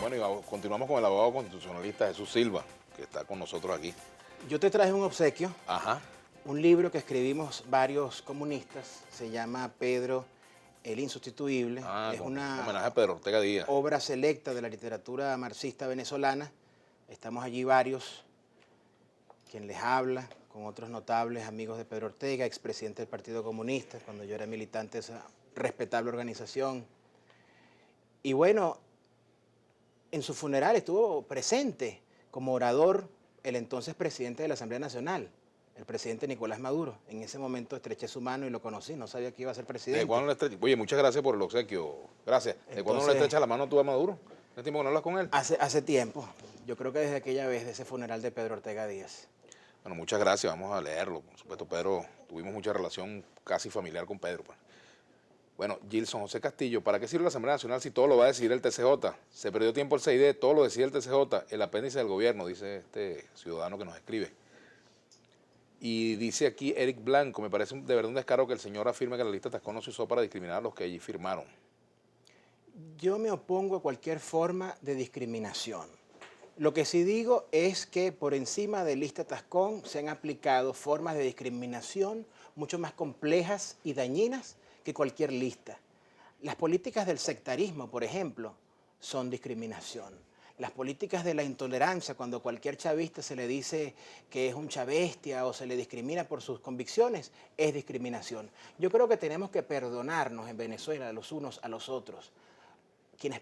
Bueno, y continuamos con el abogado constitucionalista Jesús Silva, que está con nosotros aquí. Yo te traje un obsequio, Ajá. un libro que escribimos varios comunistas, se llama Pedro el Insustituible. Es Con una homenaje a Pedro Ortega Díaz. obra selecta de la literatura marxista venezolana. Estamos allí varios, quien les habla, con otros notables amigos de Pedro Ortega, expresidente del Partido Comunista, cuando yo era militante de esa respetable organización. Y bueno, en su funeral estuvo presente como orador el entonces presidente de la Asamblea Nacional, el presidente Nicolás Maduro. En ese momento estreché su mano y lo conocí, no sabía que iba a ser presidente. ¿De cuándo le estrecha? Oye, muchas gracias por el obsequio. Gracias. ¿De cuándo no le estrechas la mano tú a Maduro? ¿Hace tiempo que no hablas con él? Hace tiempo, yo creo que desde aquella vez, de ese funeral de Pedro Ortega Díaz. Bueno, muchas gracias, vamos a leerlo. Por supuesto, Pedro, tuvimos mucha relación casi familiar con Pedro. Pues. Bueno, Gilson José Castillo, ¿para qué sirve la Asamblea Nacional si todo lo va a decidir el TCJ? Se perdió tiempo el CID, todo lo decide el TCJ, el apéndice del gobierno, dice este ciudadano que nos escribe. Y dice aquí Eric Blanco, me parece de verdad un descaro que el señor afirme que la lista Tascón no se usó para discriminar a los que allí firmaron. Yo me opongo a cualquier forma de discriminación. Lo que sí digo es que por encima de lista Tascón se han aplicado formas de discriminación mucho más complejas y dañinas que cualquier lista. Las políticas del sectarismo, por ejemplo, son discriminación. Las políticas de la intolerancia, cuando a cualquier chavista se le dice que es un chavestia o se le discrimina por sus convicciones, es discriminación. Yo creo que tenemos que perdonarnos en Venezuela los unos a los otros, quienes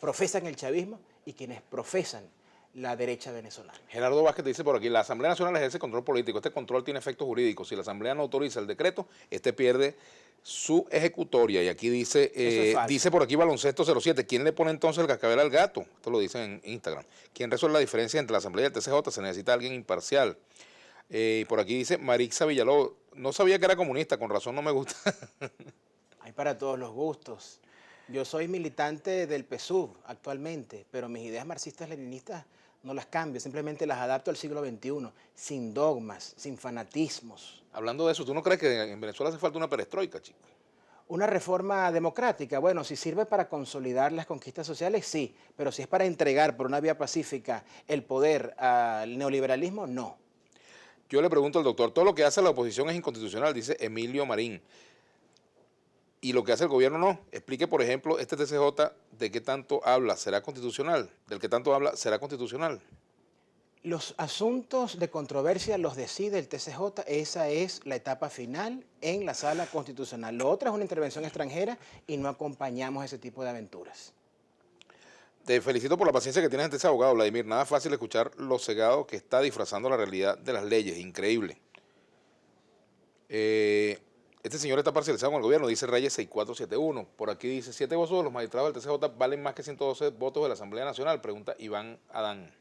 profesan el chavismo y quienes profesan la derecha venezolana. Gerardo Vázquez te dice por aquí, la Asamblea Nacional ejerce control político, este control tiene efectos jurídicos, si la Asamblea no autoriza el decreto, este pierde su ejecutoria. Y aquí dice, dice por aquí Baloncesto 07, ¿quién le pone entonces el cascabel al gato? Esto lo dice en Instagram. ¿Quién resuelve la diferencia entre la Asamblea y el TCJ? Se necesita alguien imparcial. Y por aquí dice Marixa Villalobos, no sabía que era comunista, con razón no me gusta. Hay para todos los gustos. Yo soy militante del PSUV actualmente, pero mis ideas marxistas-leninistas no las cambio, simplemente las adapto al siglo XXI, sin dogmas, sin fanatismos. Hablando de eso, ¿tú no crees que en Venezuela hace falta una perestroika, chico? Una reforma democrática, bueno, si sirve para consolidar las conquistas sociales, sí, pero si es para entregar por una vía pacífica el poder al neoliberalismo, no. Yo le pregunto al doctor, todo lo que hace la oposición es inconstitucional, dice Emilio Marín. Y lo que hace el gobierno no. Explique, por ejemplo, este TCJ, ¿de qué tanto habla? ¿Será constitucional? ¿Del que tanto habla? ¿Será constitucional? Los asuntos de controversia los decide el TCJ, esa es la etapa final en la sala constitucional. Lo otro es una intervención extranjera y no acompañamos ese tipo de aventuras. Te felicito por la paciencia que tienes ante ese abogado, Vladimir. Nada fácil escuchar lo cegado que está disfrazando la realidad de las leyes. Increíble. Este señor está parcializado con el gobierno, dice Reyes 6471. Por aquí dice, 7 votos de los magistrados del TCJ valen más que 112 votos de la Asamblea Nacional, pregunta Iván Adán.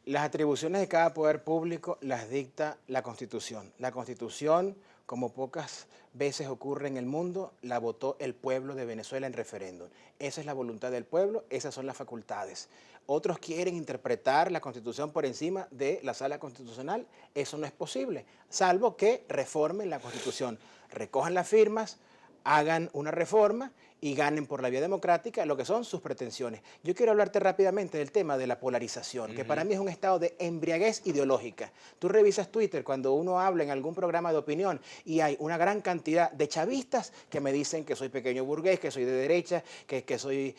Las atribuciones de cada poder público las dicta la Constitución. La Constitución, como pocas veces ocurre en el mundo, la votó el pueblo de Venezuela en referéndum. Esa es la voluntad del pueblo, esas son las facultades. Otros quieren interpretar la Constitución por encima de la Sala Constitucional. Eso no es posible, salvo que reformen la Constitución, recojan las firmas, hagan una reforma y ganen por la vía democrática lo que son sus pretensiones. Yo quiero hablarte rápidamente del tema de la polarización, que para mí es un estado de embriaguez ideológica. Tú revisas Twitter cuando uno habla en algún programa de opinión y hay una gran cantidad de chavistas que me dicen que soy pequeño burgués, que soy de derecha, que soy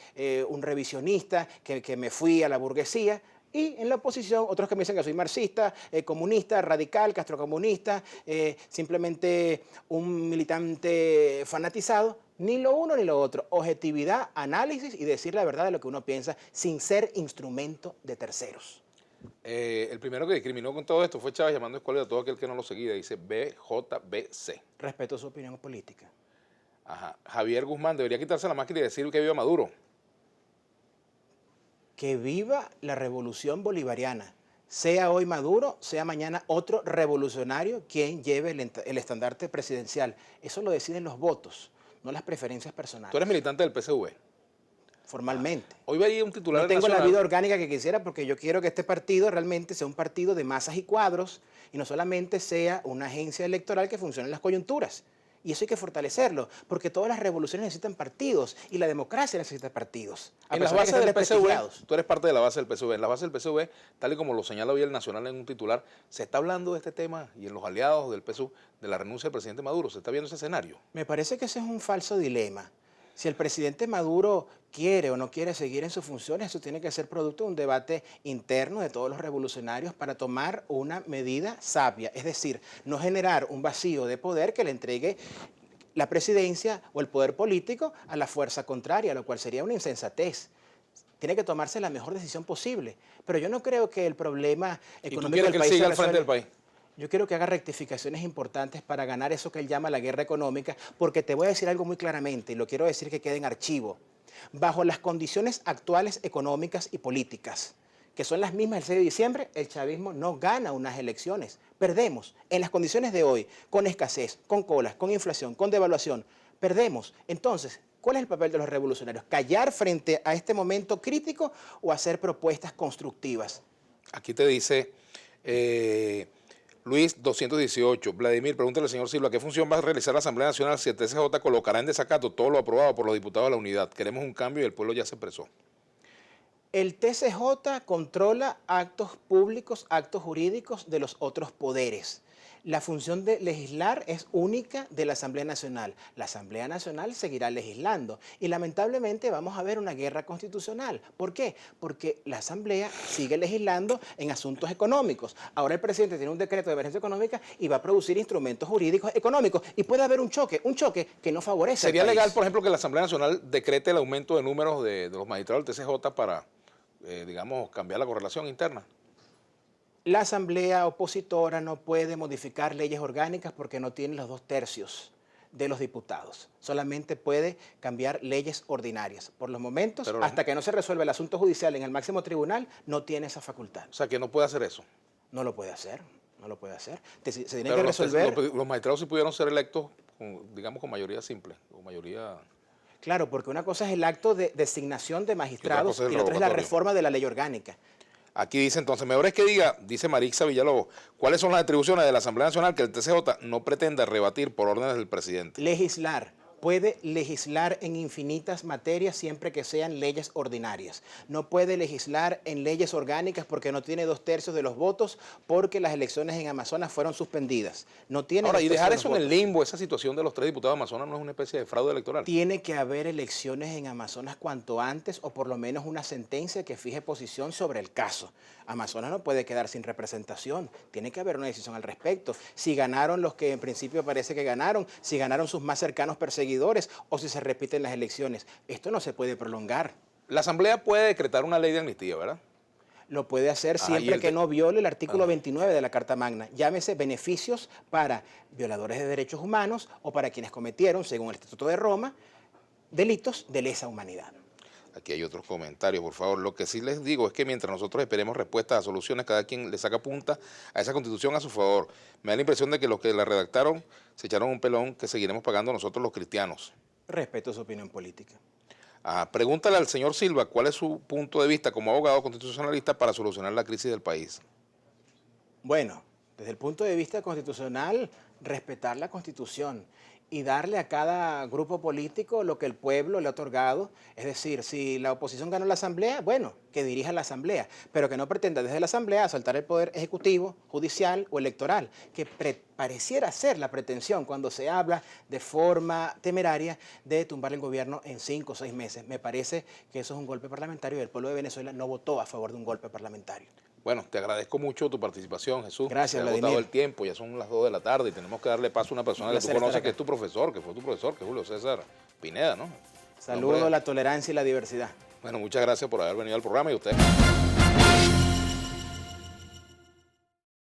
un revisionista, que me fui a la burguesía. Y en la oposición, otros que me dicen que soy marxista, comunista, radical, castrocomunista, simplemente un militante fanatizado. Ni lo uno ni lo otro. Objetividad, análisis y decir la verdad de lo que uno piensa sin ser instrumento de terceros. El primero que discriminó con todo esto fue Chávez llamando escuela a todo aquel que no lo seguía. Dice BJBC. Respeto su opinión política. Ajá. Javier Guzmán, debería quitarse la máscara y decir que viva Maduro. Que viva la revolución bolivariana. Sea hoy Maduro, sea mañana otro revolucionario quien lleve el estandarte presidencial. Eso lo deciden los votos, no las preferencias personales. Tú eres militante del PSV. Formalmente. Hoy veía un titular No tengo nacional. la vida orgánica que quisiera porque yo quiero que este partido realmente sea un partido de masas y cuadros y no solamente sea una agencia electoral que funcione en las coyunturas. Y eso hay que fortalecerlo, porque todas las revoluciones necesitan partidos y la democracia necesita partidos. En las bases del PSV, tú eres parte de la base del PSV, en la base del PSV, tal y como lo señala hoy el Nacional en un titular, se está hablando de este tema y en los aliados del PSUV de la renuncia del presidente Maduro, ¿se está viendo ese escenario? Me parece que ese es un falso dilema. Si el presidente Maduro quiere o no quiere seguir en sus funciones, eso tiene que ser producto de un debate interno de todos los revolucionarios para tomar una medida sabia. Es decir, no generar un vacío de poder que le entregue la presidencia o el poder político a la fuerza contraria, lo cual sería una insensatez. Tiene que tomarse la mejor decisión posible. Pero yo no creo que el problema económico del país... ¿Y tú quieres que él siga al frente del país? Yo quiero que haga rectificaciones importantes para ganar eso que él llama la guerra económica, porque te voy a decir algo muy claramente, y lo quiero decir que quede en archivo. Bajo las condiciones actuales económicas y políticas, que son las mismas del 6 de diciembre, el chavismo no gana unas elecciones. Perdemos. En las condiciones de hoy, con escasez, con colas, con inflación, con devaluación, perdemos. Entonces, ¿cuál es el papel de los revolucionarios? ¿Callar frente a este momento crítico o hacer propuestas constructivas? Aquí te dice... Luis 218, Vladimir, pregúntale al señor Silva, ¿qué función va a realizar la Asamblea Nacional si el TCJ colocará en desacato todo lo aprobado por los diputados de la unidad? Queremos un cambio y el pueblo ya se expresó. El TCJ controla actos públicos, actos jurídicos de los otros poderes. La función de legislar es única de la Asamblea Nacional. La Asamblea Nacional seguirá legislando y lamentablemente vamos a ver una guerra constitucional. ¿Por qué? Porque la Asamblea sigue legislando en asuntos económicos. Ahora el presidente tiene un decreto de emergencia económica y va a producir instrumentos jurídicos económicos y puede haber un choque que no favorece al país. ¿Sería legal, por ejemplo, que la Asamblea Nacional decrete el aumento de números de los magistrados del TCJ para, digamos, cambiar la correlación interna? La Asamblea opositora no puede modificar leyes orgánicas porque no tiene los 2/3 de los diputados. Solamente puede cambiar leyes ordinarias. Por los momentos, pero hasta que no se resuelva el asunto judicial en el máximo tribunal, no tiene esa facultad. O sea, que no puede hacer eso. No lo puede hacer, no lo puede hacer. Se tiene Pero que resolver... los magistrados sí pudieron ser electos, digamos, con mayoría simple, o mayoría... Claro, porque una cosa es el acto de designación de magistrados y el otra es la revocatorio. reforma de la ley orgánica. Aquí dice entonces, mejor es que diga, dice Marixa Villalobos, ¿cuáles son las atribuciones de la Asamblea Nacional que el TCJ no pretenda rebatir por órdenes del presidente? Legislar. Puede legislar en infinitas materias siempre que sean leyes ordinarias. No puede legislar en leyes orgánicas porque no tiene 2/3 de los votos porque las elecciones en Amazonas fueron suspendidas. No tiene Ahora, y 2/3 dejar de los eso en el votos. limbo, esa situación de los 3 diputados de Amazonas, ¿no es una especie de fraude electoral? Tiene que haber elecciones en Amazonas cuanto antes o por lo menos una sentencia que fije posición sobre el caso. Amazonas no puede quedar sin representación, tiene que haber una decisión al respecto. Si ganaron los que en principio parece que ganaron, si ganaron sus más cercanos perseguidores o si se repiten las elecciones. Esto no se puede prolongar. La Asamblea puede decretar una ley de amnistía, ¿verdad? Lo puede hacer siempre que no viole el artículo 29 de la Carta Magna. Llámese beneficios para violadores de derechos humanos o para quienes cometieron, según el Estatuto de Roma, delitos de lesa humanidad. Aquí hay otros comentarios, por favor. Lo que sí les digo es que mientras nosotros esperemos respuestas a soluciones, cada quien le saca punta a esa Constitución a su favor. Me da la impresión de que los que la redactaron se echaron un pelón que seguiremos pagando nosotros los cristianos. Respeto su opinión política. Pregúntale al señor Silva cuál es su punto de vista como abogado constitucionalista para solucionar la crisis del país. Bueno, desde el punto de vista constitucional, respetar la Constitución y darle a cada grupo político lo que el pueblo le ha otorgado. Es decir, si la oposición ganó la Asamblea, bueno, que dirija la Asamblea, pero que no pretenda desde la Asamblea asaltar el poder ejecutivo, judicial o electoral, que pareciera ser la pretensión cuando se habla de forma temeraria de tumbar el gobierno en 5 o 6 meses. Me parece que eso es un golpe parlamentario y el pueblo de Venezuela no votó a favor de un golpe parlamentario. Bueno, te agradezco mucho tu participación, Jesús. Gracias, Vladimir. Ha agotado el tiempo, ya son las 2 de la tarde y tenemos que darle paso a una persona que tú conoces, que es tu profesor, que fue tu profesor, que es Julio César Pineda, ¿no? Saludo a la tolerancia y la diversidad. Bueno, muchas gracias por haber venido al programa y usted.